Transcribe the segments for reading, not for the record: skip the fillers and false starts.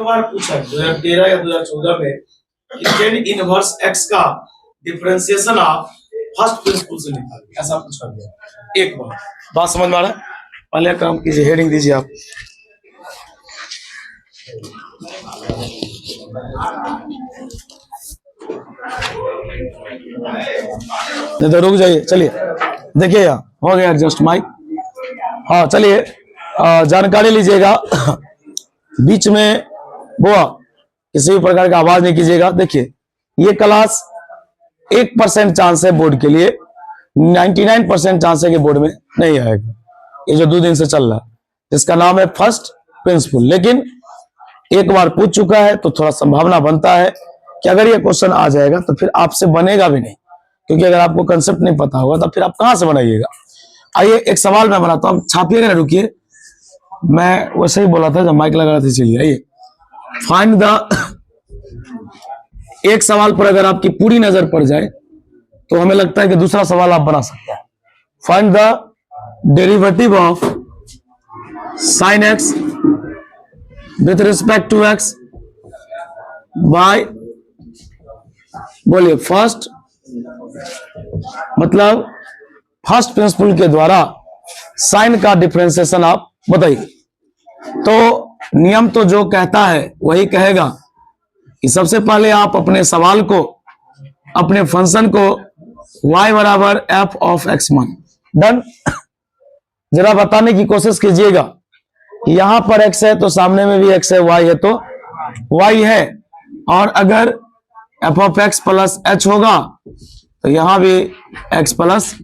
एक बार पूछा 2013 या 2014 में कि tan इनवर्स x का डिफरेंशिएशन आप फर्स्ट प्रिंसिपल से निकालिए, ऐसा पूछा गया। एक बात समझ में आ रहा है? पहले काम कीजिए, हेडिंग दीजिए आप। नहीं तो रुक जाइए, चलिए देखिए यहाँ हो गया एडजस्ट माइक। हाँ चलिए जानकारी लीजिएगा। बीच में बुआ किसी भी प्रकार का आवाज नहीं कीजिएगा। देखिए ये क्लास 1% चांस है बोर्ड के लिए, 99% चांस है कि बोर्ड में नहीं आएगा। ये जो 2 दिन से चल रहा है इसका नाम है फर्स्ट प्रिंसिपल, लेकिन एक बार पूछ चुका है तो थोड़ा संभावना बनता है कि अगर ये क्वेश्चन आ जाएगा तो फिर आपसे बनेगा भी नहीं, क्योंकि अगर आपको कंसेप्ट नहीं पता होगा तो फिर आप कहां से बनाइएगा। आइए एक सवाल मैं बनाता हूं, छापिएगा ना, रुकिए। मैं वैसे ही बोला था जब माइक लगा रहा था। चलिए आइए फाइंड द, एक सवाल पर अगर आपकी पूरी नजर पड़ जाए तो हमें लगता है कि दूसरा सवाल आप बना सकते हैं। Find the derivative of sine x with respect to x by, बोलिए फर्स्ट, मतलब फर्स्ट प्रिंसिपल के द्वारा साइन का डिफरेंशिएशन आप बताइए। तो नियम तो जो कहता है वही कहेगा कि सबसे पहले आप अपने सवाल को, अपने फंक्शन को y बराबर f ऑफ x मान। डन। जरा बताने की कोशिश कीजिएगा कि यहां पर x है तो सामने में भी x है, y है तो y है, और अगर f of x plus h होगा तो यहां भी x प्लस,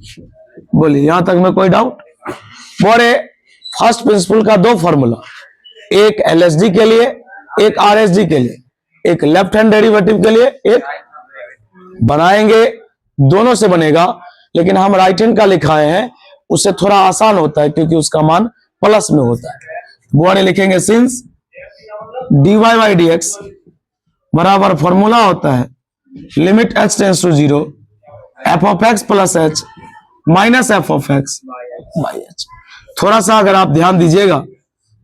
बोलिए यहां तक में कोई डाउट? बोले फर्स्ट प्रिंसिपल का 2 फॉर्मूला, एक LSD के लिए, एक RSD के लिए, एक लेफ्ट हैंड डेरिवेटिव के लिए, एक बनाएंगे, दोनों से बनेगा, लेकिन हम राइट हैंड का लिखाए हैं, उससे थोड़ा आसान होता है क्योंकि उसका मान प्लस में होता है। बुआ ने लिखेंगे सिंस dy बाई dx बराबर फॉर्मूला होता है limit h tends to 0 f of x plus h minus f of x by h। थोड़ा सा अगर आप ध्यान दीजिएगा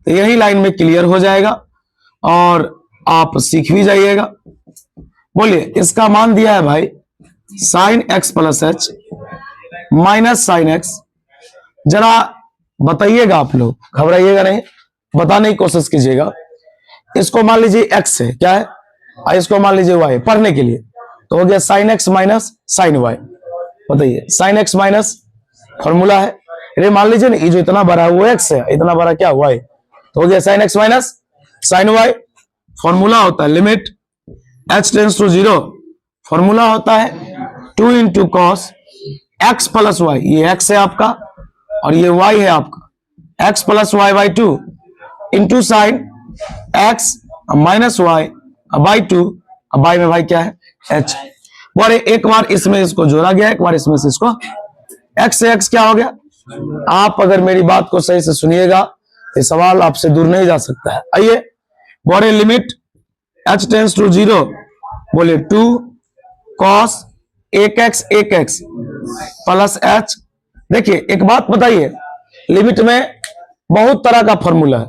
तो यही लाइन में क्लियर हो जाएगा और आप सीख भी जाइएगा। बोलिए इसका मान दिया है भाई sine x plus h minus sine x। जरा बताइएगा, आप लोग घबराइएगा नहीं, बताने की कोशिश कीजिएगा। इसको मान लीजिए x है, क्या है, और इसको मान लीजिए y पढ़ने के लिए, तो हो गया sine x minus sine y। बताइए साइन x माइनस फॉर्मूला है, अरे मान लीजिए ना ये जो इतना बड़ा है वो x है, इतना बड़ा क्या y, तो हो गया sine x minus sine y। Formula होता है limit h tends to 0, formula होता है 2 into cos x plus y, ये x है आपका और ये y है आपका, x plus y by 2 into sine x minus y by 2, by में भाई क्या है h। बोले एक बार इसमें इसको जोड़ा गया, एक बार इसमें से इसको, x से x क्या हो गया। आप अगर मेरी बात को सही से सुनिएगा तो सवाल आपसे दूर नहीं जा सकता है। आइए बोले लिमिट h टेंस टू 0, बोले 2 cos 1x प्लस h। देखिए एक बात बताइए, लिमिट में बहुत तरह का फॉर्मूला है,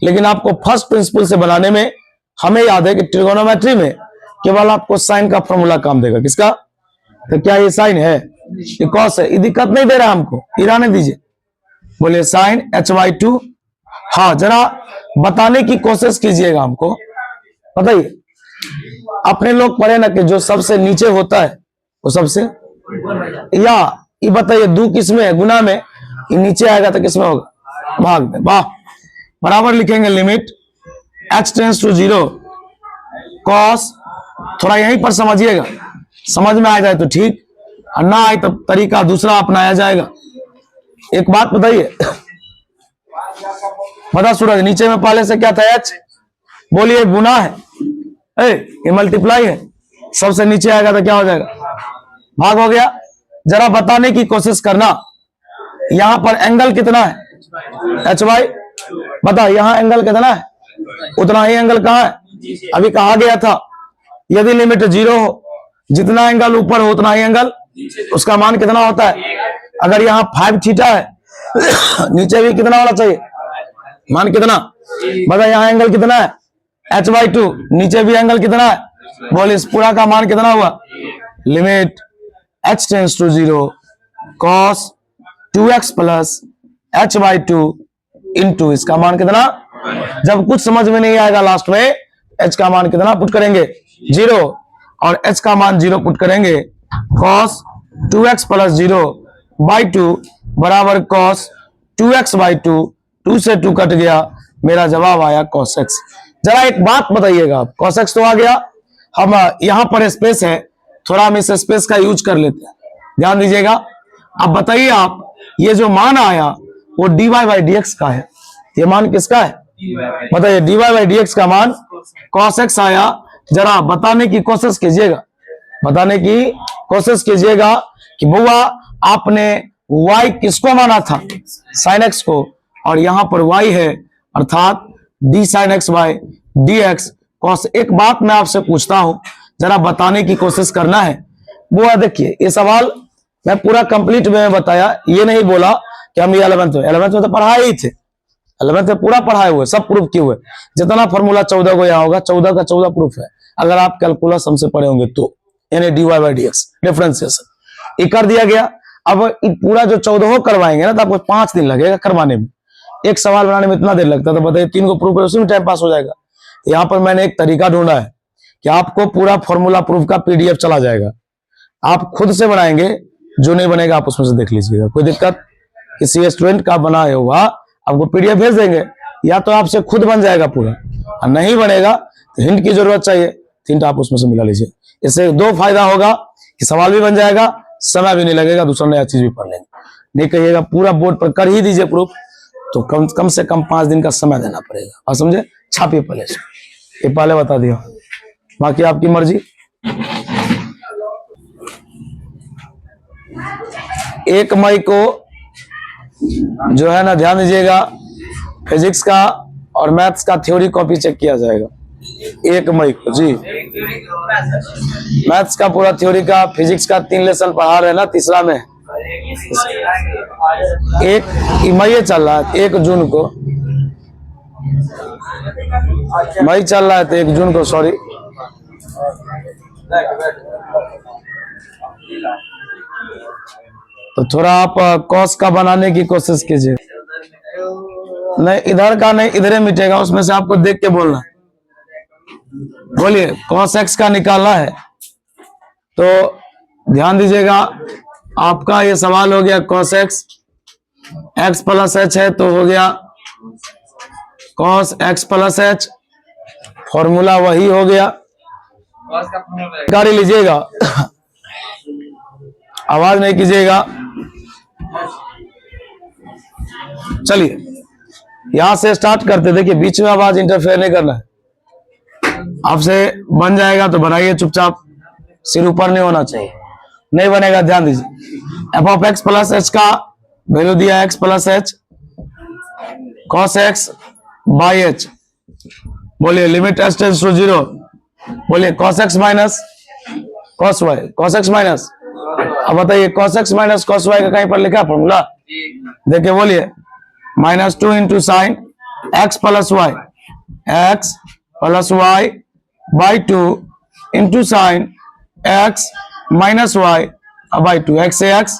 लेकिन आपको फर्स्ट प्रिंसिपल से बनाने में हमें याद है कि ट्रिगोनोमेट्री में केवल आपको साइन का फॉर्मूला काम देगा। किसका? तो क्या ये साइन है, ये कॉस है, ये दिक्कत नहीं दे रहा हमको, इराने दीजिए। बोले साइन h/2। हाँ जरा बताने की कोशिश कीजिएगा हमको। बताइए अपने लोग पढ़े ना कि जो सबसे नीचे होता है वो सबसे, या ये बताइए 2 किस में है, गुना में, ये नीचे आएगा तो किस में होगा, भाग में। वाह, बराबर लिखेंगे limit h tends to 0 cos, थोड़ा यहीं पर समझिएगा, समझ में आ जाए तो ठीक, और ना आए तो तरीका दूसरा अपनाया जाएगा। एक बात बताइए, बता सूरज, नीचे में पहले से क्या था h, बोलिए गुना है, ये मल्टीप्लाई है, सबसे नीचे आएगा तो क्या हो जाएगा, भाग हो गया। जरा बताने की कोशिश करना, यहां पर एंगल कितना है, hy, बता यहां एंगल कितना है, उतना ही एंगल कहां है, अभी कहा गया था यदि लिमिट 0 हो, जितना एंगल ऊपर हो उतना ही एंगल, उसका मान कितना होता है। अगर यहाँ 5 थीटा है नीचे भी कितना होना चाहिए, मान कितना, बता यहाँ एंगल कितना है, h/2, नीचे भी एंगल कितना है, बोल इस पूरा का मान कितना हुआ, limit h tends to 0 cos 2x plus h/2 into इसका मान कितना, जब कुछ समझ में नहीं आएगा लास्ट में h का मान कितना पुट करेंगे 0 और h का मान 0 पुट करेंगे, cos 2x प्लस 0/2 बराबर cos 2x/2, 2 से 2 कट गया, मेरा जवाब आया cos x। जरा एक बात बताइएगा, आप cos x तो आ गया, हम यहां पर स्पेस है, थोड़ा हम इस स्पेस का यूज कर लेते हैं, ध्यान दीजिएगा। अब बताइए आप, ये जो मान आया वो dy/dx का है, ये मान किसका है बताइए, dy/dx का मान cos x आया। जरा बताने की कोशिश कीजिएगा, बताने की कोशिश कीजिएगा कि बुआ आपने y किसको माना था, sin x को, और यहां पर y है अर्थात d sin x by dx cos। एक बात मैं आपसे पूछता हूं, जरा बताने की कोशिश करना है। बुआ देखिए, ये सवाल मैं पूरा कंप्लीट में बताया, ये नहीं बोला कि हम ये 11th में तो पढ़ाए ही थे, 11th में पूरा पढ़ाए हुए, सब प्रूफ किए हुए, जितना फॉर्मूला 14 को यहाँ होगा 14 का 14 प्रूफ है, अगर आप कैलकुलस हमसे पढ़े होंगे तो, यानी dy/dx डिफरेंशिएशन ये कर दिया गया। अब पूरा जो 14 करवाएंगे ना तो आपको 5 दिन लगेगा करवाने में, एक सवाल बनाने में इतना देर लगता है, तो बताइए 3 को प्रूफ उसी में टाइम पास हो जाएगा। यहाँ पर मैंने एक तरीका ढूंढा है कि आपको पूरा फॉर्मूला प्रूफ का पीडीएफ चला जाएगा, आप खुद से बनाएंगे, जो नहीं बनेगा आप उसमें से देख लीजिएगा, कोई दिक्कत, किसी स्टूडेंट का बनाया हुआ आपको पीडीएफ भेज देंगे, या तो आपसे खुद बन जाएगा पूरा, और नहीं बनेगा तो हिंट की जरूरत चाहिए, हिंट आप उसमें से मिला लीजिए। इससे 2 फायदा होगा कि सवाल भी बन जाएगा, समय भी नहीं लगेगा, दूसरा नया चीज भी पढ़ लेंगे। नहीं कहिएगा पूरा बोर्ड पर कर ही दीजिए प्रूफ, तो कम से कम 5 दिन का समय देना पड़ेगा, और समझे, छापिए पहले से, ये पहले बता दिया, बाकी आपकी मर्जी। 1 मई को जो है ना, ध्यान दीजिएगा, फिजिक्स का और मैथ्स का थ्योरी कॉपी चेक किया जाएगा 1 मई को जी। मैथ्स का पूरा थ्योरी का, फिजिक्स का 3 लेसन पढ़ा रहे हैं ना, तीसरा में 1 मई चल रहा है, 1 जून को मई चल रहा है, तो 1 जून को सॉरी, तो थोड़ा आप कॉस का बनाने की कोशिश कीजिए। नहीं इधर का नहीं, इधर मिटेगा, उसमें से आपको देख के बोलना है, बोलिए cos x का निकालना है, तो ध्यान दीजिएगा, आपका ये सवाल हो गया cos x प्लस h है, तो हो गया cos x plus h, formula वही हो गया, गाड़ी लीजिएगा, आवाज नहीं कीजिएगा। चलिए यहां से स्टार्ट करते, देखिए बीच में आवाज इंटरफेयर नहीं करना है, आपसे बन जाएगा तो बनाइए चुपचाप, सिर ऊपर नहीं होना चाहिए, नहीं बनेगा ध्यान दीजिए। F of x plus H का वैल्यू दिया x plus H cos x by H, बोलिए लिमिट एच टेंड्स टू 0, बोलिए cos x minus cos y, cos x minus, अब बताइए cos x minus cos y का कहीं पर लिखा फॉर्मूला, देखिए बोलिए -2 into sine x plus y, x plus y by 2 into sine x minus y by 2, x से x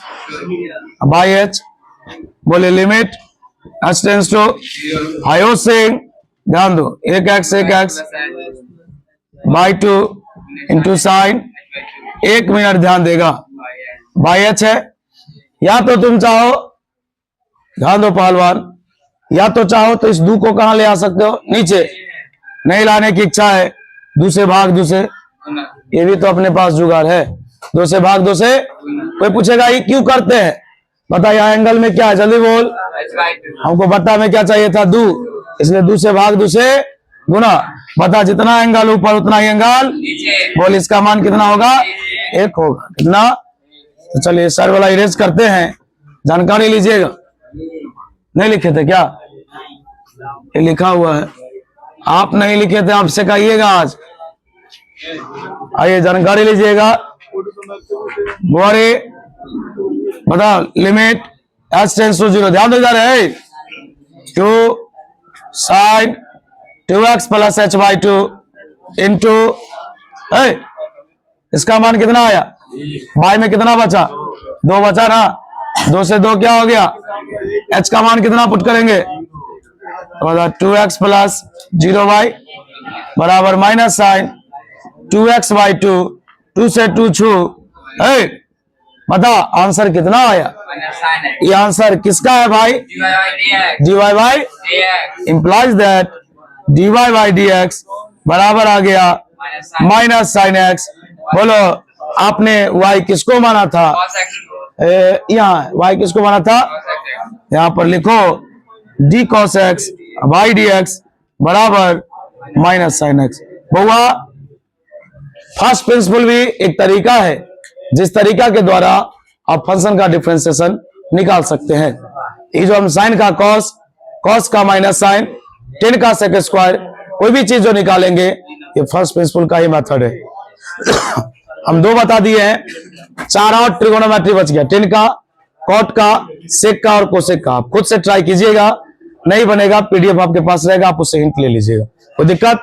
बाई h, बोले लिमिट h टेंड्स टू हायो से, ध्यान दो, एक x by 2 into sine, 1 minute ध्यान देगा, बाई h है, या तो तुम चाहो, ध्यान दो पहलवान, या तो चाहो तो इस 2 को कहां ले आ सकते हो, नीचे, नहीं लाने की इच्छा है 2 से भाग 2 से, ये भी तो अपने पास जुगाड़ है, 2 से भाग 2 से, कोई पूछेगा ये क्यों करते हैं, बता यहाँ एंगल में क्या है, जल्दी बोल, हमको बट्टा में क्या चाहिए था 2, इसलिए 2 से भाग 2 से गुना, बता जितना एंगल ऊपर उतना ही एंगल, बोल इसका मान कितना होगा, 1 होगा, कितना, तो चलिए सर वाला इरेज करते हैं, जानकारी लीजिएगा, नहीं लिखे थे क्या, ये लिखा हुआ है, आप नहीं लिखे थे, आपसे कहिएगा आज, आइए जानकारी लीजिएगा, बोरे बता लिमिट h टेंड्स टू 0, ध्यान दे जा रहे 2 sine 2x plus h by two into, इसका मान कितना आया, y में कितना बचा, 2 बचा ना, 2 से 2 क्या हो गया, h का मान कितना पुट करेंगे, 2x प्लस 0y बराबर माइनस साइन 2x बाई 2, 2 से 2 छू, बता आंसर कितना आया, ये आंसर किसका है भाई, dy by implies that dy by dx बराबर आ गया माइनस साइन x। बोलो आपने y किसको माना था, यहाँ y किसको माना था, यहाँ पर लिखो d cos x by dx बराबर माइनस साइन x। बहुआ फर्स्ट प्रिंसिपल भी एक तरीका है जिस तरीका के द्वारा आप फंक्शन का डिफरेंशिएशन निकाल सकते हैं। ये जो हम साइन का कॉस, कॉस का माइनस साइन, टेन का सेक स्क्वायर, कोई भी चीज जो निकालेंगे ये फर्स्ट प्रिंसिपल का ही मेथड है। हम 2 बता दिए हैं, 4 और ट्रिगोनोमेट्री बच गया, टेन का, कॉट का, सेक का और कोसेक का। आप खुद से ट्राई कीजिएगा, नहीं बनेगा पीडीएफ आपके पास रहेगा, आप उससे हिंट ले लीजिएगा। कोई दिक्कत,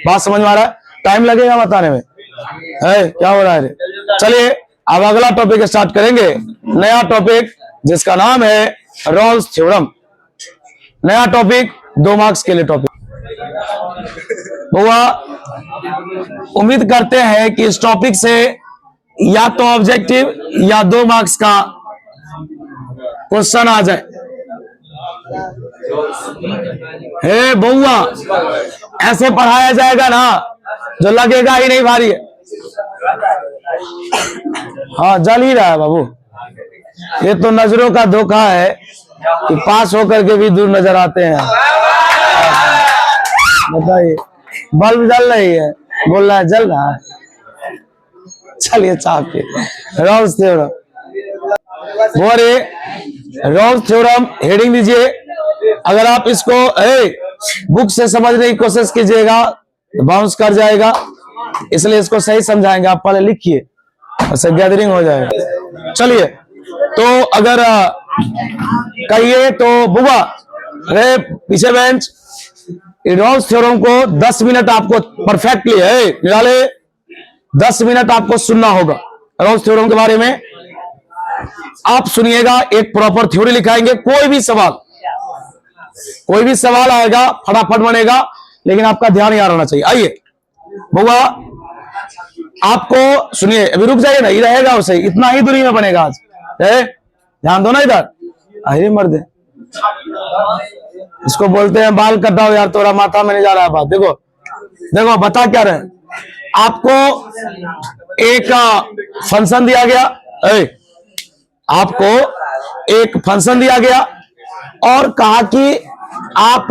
बात समझ में आ रहा है, टाइम लगेगा बताने में, है क्या हो रहा है। चलिए अब अगला टॉपिक स्टार्ट करेंगे, नया टॉपिक जिसका नाम है रॉल्स थ्योरम। नया टॉपिक 2 मार्क्स के लिए टॉपिक। हुआ उम्मीद करते हैं कि इस टॉपिक से या तो ऑब्जेक्टिव या 2 मार्क्स का क्वेश्चन आ जाए। हे बउआ ऐसे पढ़ाया जाएगा ना जो लगेगा ही नहीं भारी है। हाँ जल ही रहा है बाबू, ये तो नजरों का धोखा है कि पास होकर के भी दूर नजर आते हैं। बताइए बल्ब जल रही है, बोल रहा है जल रहा है। चलिए चाप के रॉल्स थ्योरम, बोरे रॉल्स थ्योरम हेडिंग दीजिए। अगर आप इसको बुक से समझने की कोशिश कीजिएगा तो बाउंस कर जाएगा, इसलिए इसको सही समझाएंगे। आप पहले लिखिए, ऐसे गैदरिंग हो जाएगा। चलिए तो अगर कहिए तो बुआ अरे पीछे बेंच, रॉल्स थ्योरम को 10 मिनट आपको परफेक्टली है निकाले, 10 मिनट आपको सुनना होगा रॉल्स थ्योरम के बारे में। आप सुनिएगा, एक प्रॉपर थ्योरी लिखाएंगे। कोई भी सवाल आएगा फटाफट बनेगा, लेकिन आपका ध्यान यहाँ रहना चाहिए। आइए बुआ आपको सुनिए, अभी रुक जाइए ना, ये रहेगा उसे, इतना ही दूरी में बनेगा आज। ध्यान दो ना इधर, अरे मर्द इसको बोलते हैं बाल कटाओ यार, तोरा माथा में नहीं जा रहा है बात। देखो देखो बता क्या रहे, आपको एक फंक्शन दिया गया, आपको एक फंक्शन दिया गया और कहा कि आप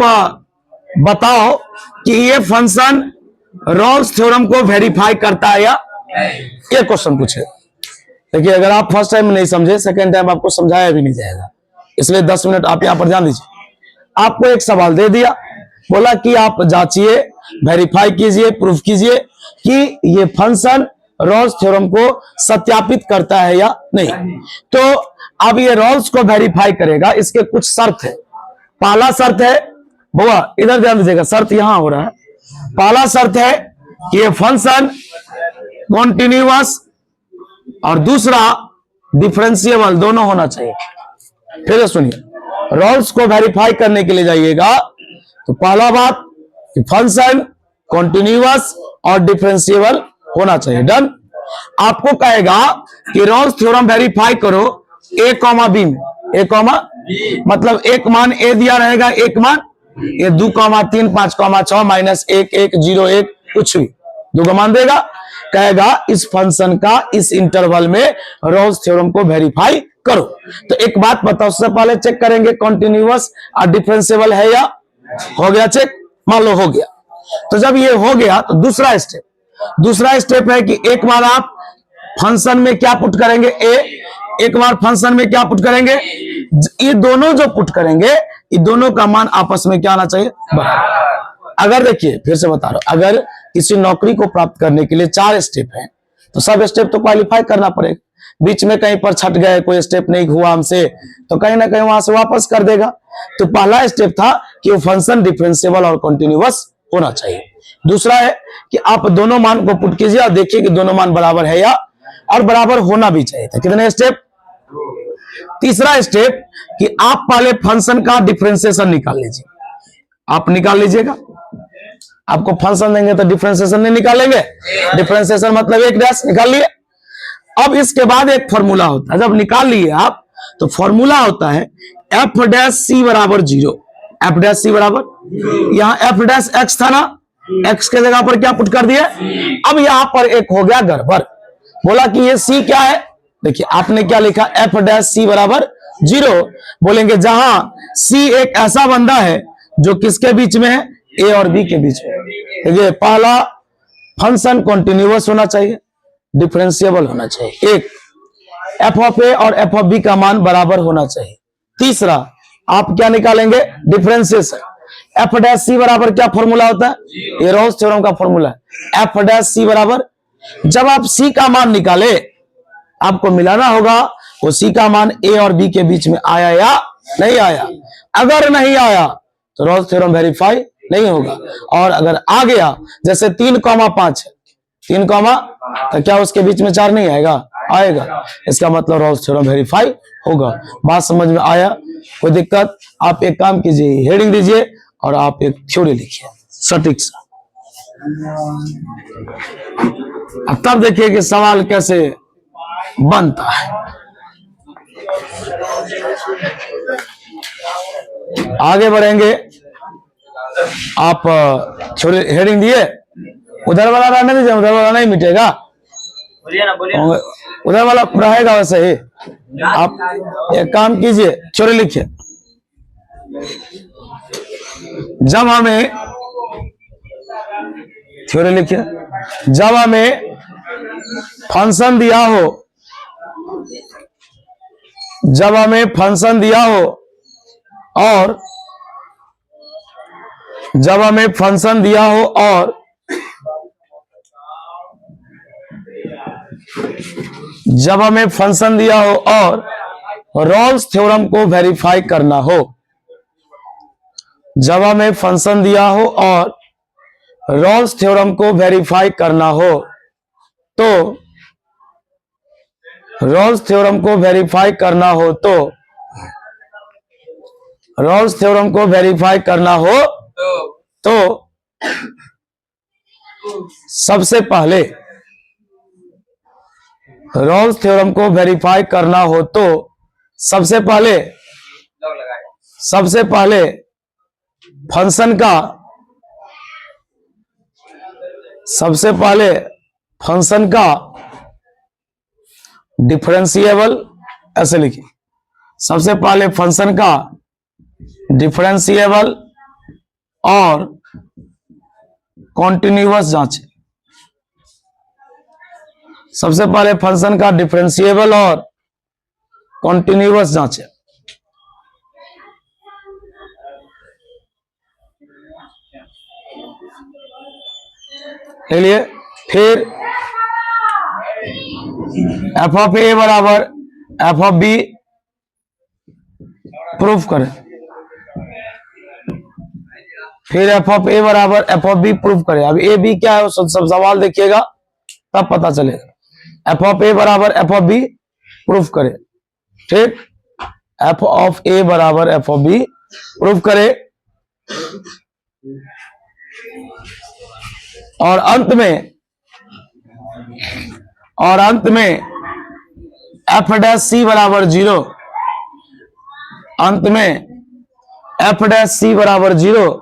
बताओ कि ये फंक्शन रॉल्स थ्योरम को वेरीफाई करता है या, ये क्वेश्चन पूछे। देखिए अगर आप फर्स्ट टाइम नहीं समझे, सेकंड टाइम आपको समझाया भी नहीं जाएगा, इसलिए 10 मिनट आप यहां पर ध्यान दीजिए। आपको एक सवाल दे दिया, बोला कि आप जांचिए, वेरीफाई कीजिए, प्रूफ कीजिए कि ये फंक्शन रॉल्स थ्योरम को सत्यापित करता है या नहीं। तो अब ये रॉल्स को वेरीफाई करेगा, इसके कुछ शर्त है। पहला शर्त है, बुआ इधर ध्यान दीजिएगा, शर्त यहां हो रहा है। पहला शर्त है कि ये फंक्शन कॉन्टिन्यूअस और दूसरा डिफरेंशिएबल दोनों होना चाहिए। फिर सुनिए, रॉल्स को वेरीफाई करने के लिए जाइएगा तो पहला बात कि फंक्शन कॉन्टिन्यूअस और डिफरेंशिएबल होना चाहिए। डन। आपको कहेगा कि रॉल्स थ्योरम वेरीफाई करो a, b में, a, मतलब एक मान a दिया रहेगा, एक मान ये 2, 3, 5, 6 माइनस 1, 1, 0, 1 कुछ भी 2 का मान देगा। कहेगा इस फंक्शन का इस इंटरवल में रॉल्स थ्योरम को वेरीफाई करो। तो एक बात बताओ, सबसे पहले चेक करेंगे कॉन्टिन्यूअस और डिफरेंशिएबल है या, हो गया चेक, मान लो हो गया। तो जब ये हो गया तो दूसरा स्टेप है कि एक बार आप फंक्शन में क्या पुट करेंगे, एक बार फंक्शन में क्या पुट करेंगे, ये दोनों जो पुट करेंगे ये दोनों का मान आपस में क्या आना चाहिए, बराबर। अगर देखिए फिर से बता रहा हूं, अगर किसी नौकरी को प्राप्त करने के लिए 4 स्टेप है तो सब स्टेप तो क्वालिफाई करना पड़ेगा। बीच में कहीं पर छट गए, कोई स्टेप नहीं हुआ हमसे, तो कहीं ना कहीं वहां से वापस कर देगा। तो पहला स्टेप था कि वो फंक्शन डिफरेंशिएबल और कंटिन्यूअस होना चाहिए। दूसरा है कि आप दोनों मान को पुट कीजिए और देखिए कि दोनों मान बराबर है या, और बराबर होना भी चाहिए था। कितने स्टेप? तीसरा स्टेप कि आप पहले फंक्शन का डिफरेंशिएशन निकाल लीजिए। आप निकाल लीजिएगा, आपको फंक्शन देंगे तो डिफरेंशिएशन नहीं निकालेंगे, डिफरेंशिएशन मतलब एक डैश निकाल लिए। अब इसके बाद एक फॉर्मूला होता है, जब निकाल लिए आप तो फॉर्मूला होता है एफ डैश सी बराबर 0। एफ डैश सी बराबर, यहां एफ डैश एक्स था ना, एक्स के जगह पर क्या पुट कर दिए। अब यहां पर एक हो गया गड़बड़, बोला कि ये सी क्या है। देखिए आपने क्या लिखा, एफ डैश सी बराबर 0। बोलेंगे जहां सी एक ऐसा बंदा है जो किसके बीच में है, ए और बी के बीच में। ये पहला फंक्शन कॉन्टिन्यूअस होना चाहिए, डिफरेंशिएबल होना चाहिए। एक, एफ ऑफ ए और एफ ऑफ बी का मान बराबर होना चाहिए। तीसरा, आप क्या निकालेंगे, डिफरेंशिएशन। एफ डैश सी बराबर क्या फॉर्मूला होता है, ये रोल्स थ्योरम का फॉर्मूला है। एफ डैश सी बराबर, जब आप सी का मान निकाले आपको मिलाना होगा वो सी का मान ए और बी के बीच में आया या नहीं आया। अगर नहीं आया तो रोल्स थ्योरम वेरीफाई नहीं होगा, और अगर आ गया, जैसे 3,5 है, 3, तो क्या उसके बीच में 4 नहीं आएगा, आएगा। इसका मतलब रोल्स थ्योरम वेरीफाई होगा। बात समझ में आया? कोई दिक्कत? आप एक काम कीजिए, हेडिंग दीजिए और आप एक थ्योरी लिखिए सटीक सा, अब तब देखिए कि सवाल कैसे बनता है। आगे बढ़ेंगे, आप थ्योरी हेडिंग दिए, उधर वाला रहने दीजिए, उधर वाला नहीं मिटेगा, उधर वाला रहेगा वैसे ही। आप एक काम कीजिए, थ्योरी लिखिए। जब हमें, थ्योरी लिखिए, जब हमें फंक्शन दिया हो, जब हमें फंक्शन दिया हो और जब हमें फंक्शन दिया हो और जब हमें फंक्शन दिया हो और रोल्स थ्योरम को वेरीफाई करना हो, जब हमें फंक्शन दिया हो और रोल्स थ्योरम को वेरीफाई करना हो, तो रोल्स थ्योरम को वेरीफाई करना हो तो रोल्स थ्योरम को वेरीफाई करना हो तो सबसे पहले रोल्स थ्योरम को वेरीफाई करना हो तो सबसे पहले फंक्शन का, सबसे पहले फंक्शन का डिफरेंशिएबल, ऐसे लिखिए, सबसे पहले फंक्शन का डिफरेंशिएबल और कॉन्टिन्यूअस जांचे। सबसे पहले फंक्शन का डिफरेंशिएबल और कॉन्टिन्यूअस जांचे। चलिए फिर एफ ऑफ ए बराबर एफ ऑफ बी प्रूफ करें। फिर एफ ऑफ ए बराबर एफ ऑफ बी प्रूफ करें। अब ए बी क्या है सब सवाल देखिएगा तब पता चलेगा। एफ ऑफ ए बराबर एफ ऑफ बी प्रूफ करें। ठीक, एफ ऑफ ए बराबर एफ ऑफ बी प्रूफ करें, और अंत में एफ डैश सी बराबर 0, अंत में एफ डैश सी बराबर 0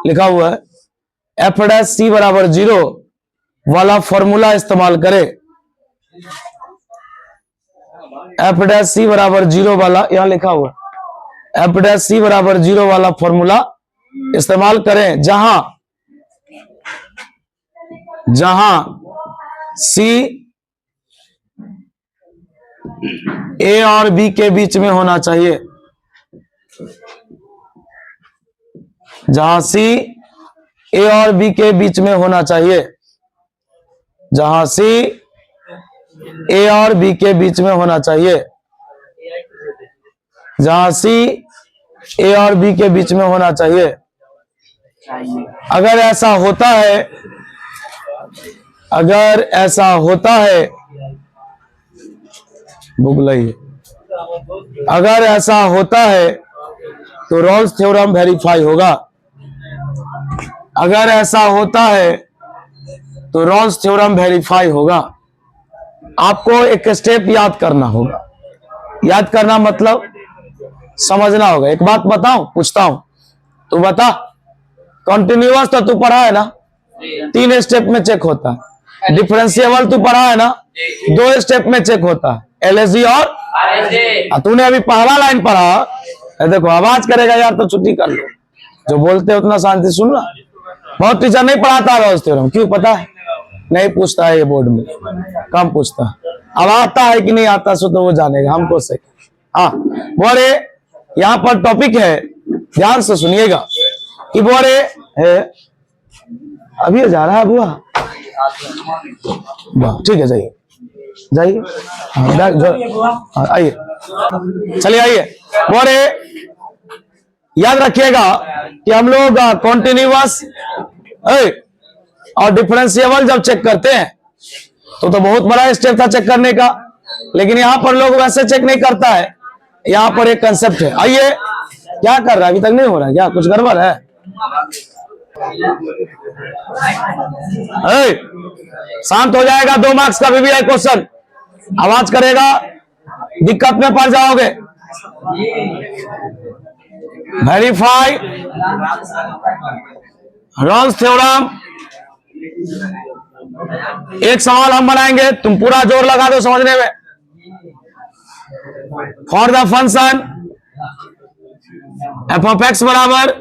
लिखा हुआ है। एफ डैश सी बराबर 0 वाला फॉर्मूला इस्तेमाल करें। एफ डैश सी बराबर 0 वाला यहां लिखा हुआ, एफ डैश सी बराबर 0 वाला फॉर्मूला इस्तेमाल करें, जहां सी ए और बी के बीच में होना चाहिए, जहां सी ए और बी के बीच में होना चाहिए, जहां सी ए और बी के बीच में होना चाहिए, जहां सी ए और बी के बीच में होना चाहिए, अगर ऐसा होता है, अगर ऐसा होता है, बुगलाई, अगर ऐसा होता है तो रॉल्स थ्योरम वेरीफाई होगा। अगर ऐसा होता है तो रॉल्स थ्योरम वेरीफाई होगा। आपको एक स्टेप याद करना होगा। याद करना मतलब समझना होगा। एक बात बताऊं, पूछता हूं, तू बता, कॉन्टिन्यूअस तो तू पढ़ा है ना, 3 स्टेप में चेक होता है। डिफरेंशिएबल तू पढ़ा है ना, 2 स्टेप में चेक होता है, एलएसजी और तूने अभी पहला लाइन पढ़ा। देखो आवाज करेगा यार तो छुट्टी कर लो, जो बोलते उतना शांति सुनना। बहुत टीचर नहीं पढ़ाता रॉल्स थ्योरम, क्यों पता है? नहीं पूछता है ये बोर्ड में, कम पूछता है। अब आता है कि नहीं आता सो तो वो जानेगा, हमको से। हाँ बोरे, यहाँ पर टॉपिक है, ध्यान से सुनिएगा कि बोरे है, अभी जा रहा है बुआ, ठीक है जाइए जाइए, आइए, चलिए आइए। बोरे याद रखिएगा कि हम लोग कॉन्टिन्यूअस और डिफरेंशिएबल जब चेक करते हैं तो बहुत बड़ा स्टेप था चेक करने का, लेकिन यहां पर लोग वैसे चेक नहीं करता है। यहां पर एक कंसेप्ट है। आइए, क्या कर रहा है? अभी तक नहीं हो रहा है क्या? कुछ गड़बड़ है? शांत हो जाएगा। 2 मार्क्स का VBI क्वेश्चन, आवाज करेगा दिक्कत में पड़ जाओगे। Verify Rolle's theorem. एक सवाल हम बनाएंगे, तुम पूरा जोर लगा दो समझने में। For the function F of x बराबर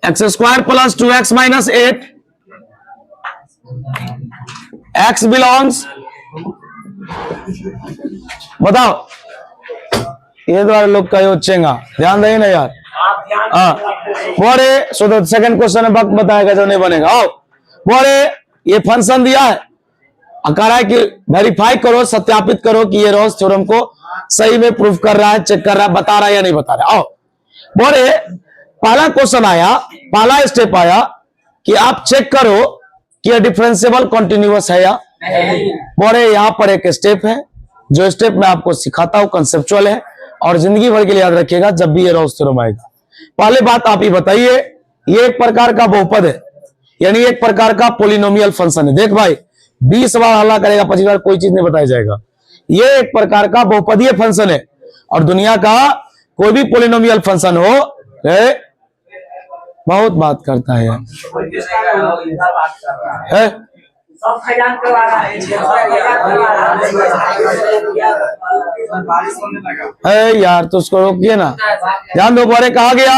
x² + 2x - 8 x बिलोंग्स, बताओ ये द्वारा लोग का चेंगा, ध्यान दें ना यार। हाँ बोरे, सो तो सेकंड क्वेश्चन में वक्त बताएगा जो नहीं बनेगा। आओ बोरे, ये फंक्शन दिया है, कह रहा है कि वेरीफाई करो, सत्यापित करो कि ये रॉल्स थ्योरम को सही में प्रूफ कर रहा है, चेक कर रहा है, बता रहा है या नहीं बता रहा है। आओ बोरे, पहला क्वेश्चन आया, पहला स्टेप आया कि आप चेक करो कि ये डिफरेंशिएबल कॉन्टिन्यूअस है या। बोरे यहां पर एक स्टेप है, जो स्टेप मैं आपको सिखाता हूं कंसेप्चुअल है और जिंदगी भर के लिए याद रखिएगा जब भी ये रॉल्स थ्योरम आएगा। पहले बात आप ही बताइए, ये एक प्रकार का बहुपद है, यानी एक प्रकार का पोलिनोमियल फंक्शन है। देख भाई, 20 बार हल्ला करेगा, 25 बार कोई चीज नहीं बताया जाएगा। ये एक प्रकार का बहुपदीय फंक्शन है और दुनिया का कोई भी पोलिनोमियल फंक्शन हो, बहुत बात करता है यार, तो उसको रोकिए ना। ध्यान दो, बोरे कहा गया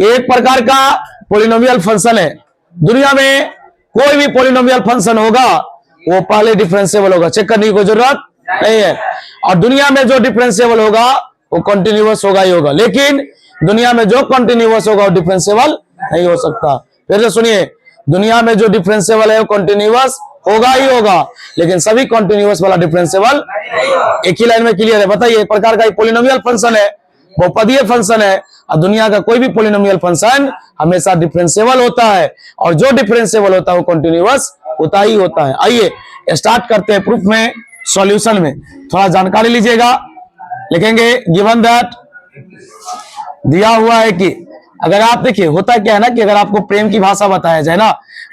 एक प्रकार का पोलिनोमियल फंक्शन है। दुनिया में कोई भी पोलिनोमियल फंक्शन होगा वो पहले डिफरेंशिएबल होगा, चेक करने की कोई जरूरत नहीं है। और दुनिया में जो डिफरेंशिएबल होगा वो कंटिन्यूअस होगा ही होगा, लेकिन दुनिया में जो कंटिन्यूअस होगा वो डिफरेंशिएबल नहीं हो सकता। फिर से सुनिए, दुनिया में जो डिफरेंशिएबल है वो कंटिन्यूअस होगा ही होगा, लेकिन सभी कंटिन्यूअस वाला डिफरेंशिएबल। एक ही लाइन में क्लियर है? बताइए, एक प्रकार का पोलिनोमियल फंक्शन है, बहुपदीय फंक्शन है, और दुनिया का कोई भी पोलिनोमियल फंक्शन हमेशा डिफरेंशिएबल होता है, और जो डिफरेंशिएबल होता है वो कंटिन्यूअस होता ही होता है। आइए स्टार्ट करते हैं प्रूफ में, सॉल्यूशन में। थोड़ा जानकारी लीजिएगा, लिखेंगे गिवन दैट, दिया हुआ है कि अगर आप देखिए, होता क्या है ना कि अगर आपको प्रेम की भाषा बताया जाए ना,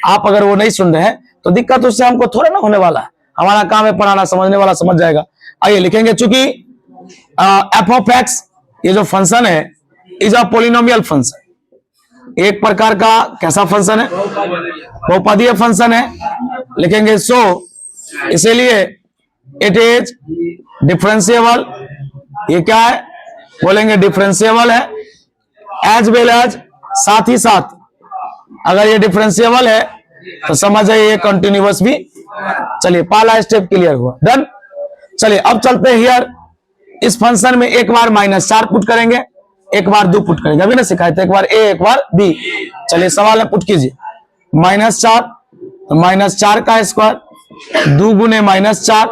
आप अगर वो नहीं सुन रहे हैं तो दिक्कत उससे हमको थोड़ा ना होने वाला है। हमारा काम है पढ़ाना, समझने वाला समझ जाएगा। आइए लिखेंगे, चूंकि एफ ऑफ एक्स ये जो फंक्शन है इज अ पोलिनोमियल फंक्शन, एक प्रकार का कैसा फंक्शन है? बहुपदीय फंक्शन है। लिखेंगे सो, इसीलिए इट इज डिफरेंशिएबल। ये क्या है? बोलेंगे डिफरेंशिएबल है, एज वेल एज, साथ ही साथ अगर ये डिफरेंशिएबल है तो समझ जाइए ये कंटिन्यूअस भी। चलिए पहला स्टेप क्लियर हुआ, डन। चलिए अब चलते हैं हियर, इस फंक्शन में एक बार -4 पुट करेंगे, एक बार 2 पुट करेंगे। अभी ना सिखाए थे, एक बार ए एक बार बी। चलिए सवाल में पुट कीजिए, -4 तो -4 का स्क्वायर, 2 गुने -4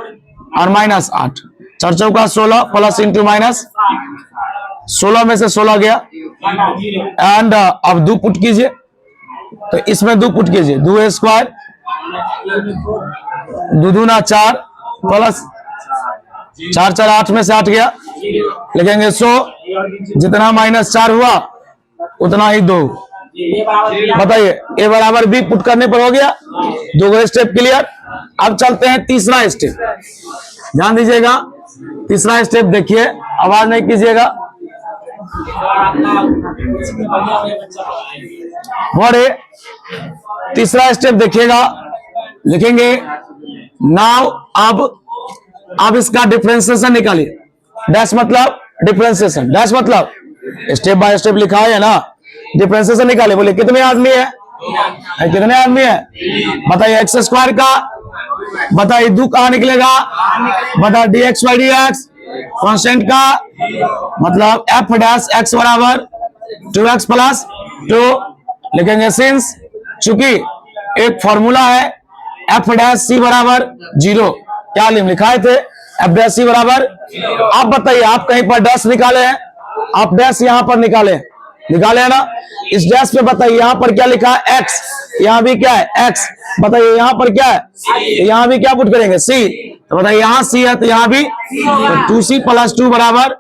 और -8, 4 चौका 16 प्लस इंटू माइनस, 16 में से 16 गया, एंड अब 2 पुट कीजिए, तो इसमें 2 पुट कीजिए, 2a स्क्वायर 2 दूना 4 प्लस 4 4 8 में से 8 गया, लिखेंगे 100, जितना -4 हुआ उतना ही 2। बताइए a बराबर b पुट करने पर हो गया। 2 स्टेप क्लियर। अब चलते हैं तीसरा स्टेप, ध्यान दीजिएगा। तीसरा स्टेप देखिए, आवाज नहीं कीजिएगा। बड़े तीसरा स्टेप देखिएगा, लिखेंगे नाउ अब इसका डिफरेंशिएशन निकालिए। डैश मतलब डिफरेंशिएशन, डैश मतलब स्टेप बाय स्टेप लिखा है ना। डिफरेंशिएशन निकालिए। बोले कितने आदमी है? कितने आदमी है? बताइए एक्स स्क्वायर का, बताइए 2 कहां निकलेगा? बता dx by dx कांस्टेंट का मतलब f डैश x बराबर 2x प्लस 2, लिखेंगे सिंस चूंकि एक फॉर्मूला है f डैश c बराबर 0, क्या लिखाए थे f डैश c बराबर। आप बताइए आप कहीं पर डैश निकाले हैं? आप डैश यहां पर निकाले है ना। इस डैश पे बताइए यहां पर क्या लिखा है? x, यहां भी क्या है? x। बताइए यहां पर क्या है? यहां भी क्या पुट करेंगे? c। तो बताइए यहां c है तो यहां भी, तो 2c प्लस 2 बराबर,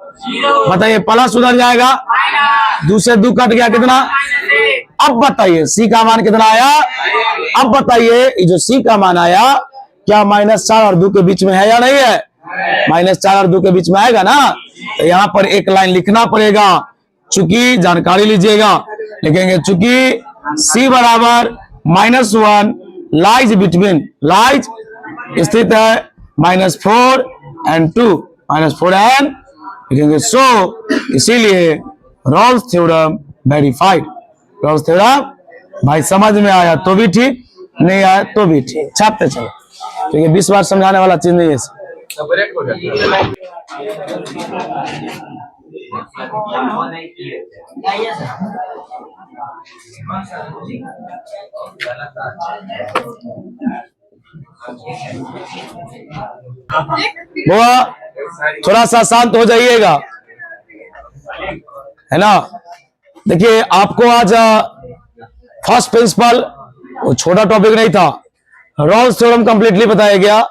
बताइए प्लस उधर जाएगा, 2 से 2 कट गया, कितना? अब बताइए c का मान कितना आया? अब बताइए जो c का मान आया क्या -4 और 2 के बीच में है या नहीं है? -4 और 2 के बीच में आएगा ना। तो यहां पर एक लाइन लिखना पड़ेगा, चूंकि जानकारी लीजिएगा, लिखेंगे चूंकि c बराबर -1 लाइज बिटवीन, लाइज स्थित है -4 and 2, -4 and, लिखेंगे सो इसीलिए Rolle's theorem verified. Rolle's theorem भाई समझ में आया तो भी ठीक, नहीं आया तो भी ठीक, छापते चलो, क्योंकि 20 बार समझाने वाला चीज नहीं है। वो थोड़ा सा शांत हो जाइएगा, है ना। देखिए आपको आज फर्स्ट प्रिंसिपल, वो छोटा टॉपिक नहीं था, रॉल्स थ्योरम कंप्लीटली बताया गया।